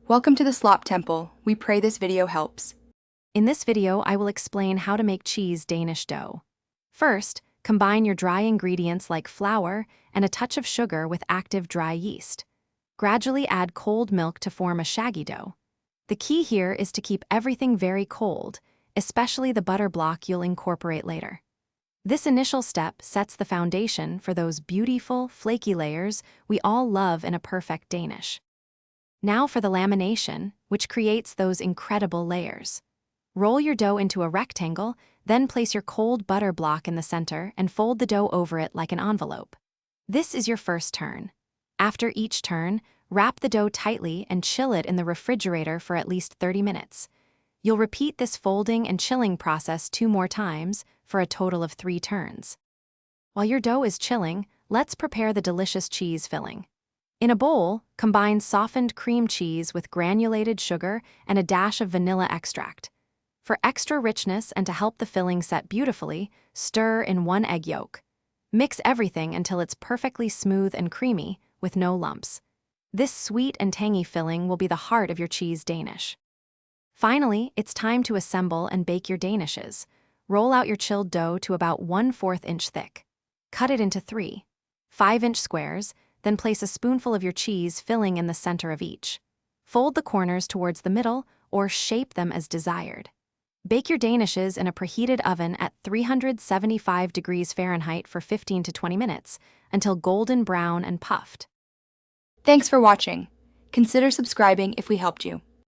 Welcome to the Slop Temple. We pray this video helps. In this video, I will explain how to make cheese Danish dough. First, combine your dry ingredients like flour and a touch of sugar with active dry yeast. Gradually add cold milk to form a shaggy dough. The key here is to keep everything very cold, especially the butter block you'll incorporate later. This initial step sets the foundation for those beautiful, flaky layers we all love in a perfect Danish. Now for the lamination, which creates those incredible layers. Roll your dough into a rectangle, then place your cold butter block in the center and fold the dough over it like an envelope. This is your first turn. After each turn, wrap the dough tightly and chill it in the refrigerator for at least 30 minutes. You'll repeat this folding and chilling process 2 more times for a total of 3 turns. While your dough is chilling, let's prepare the delicious cheese filling. In a bowl, combine softened cream cheese with granulated sugar and a dash of vanilla extract. For extra richness and to help the filling set beautifully, stir in 1 egg yolk. Mix everything until it's perfectly smooth and creamy, with no lumps. This sweet and tangy filling will be the heart of your cheese Danish. Finally, it's time to assemble and bake your Danishes. Roll out your chilled dough to about 1/4 inch thick. Cut it into 3 5-inch squares, then place a spoonful of your cheese filling in the center of each. Fold the corners towards the middle or shape them as desired. Bake your Danishes in a preheated oven at 375 degrees Fahrenheit for 15 to 20 minutes until golden brown and puffed. Thanks for watching. Consider subscribing if we helped you.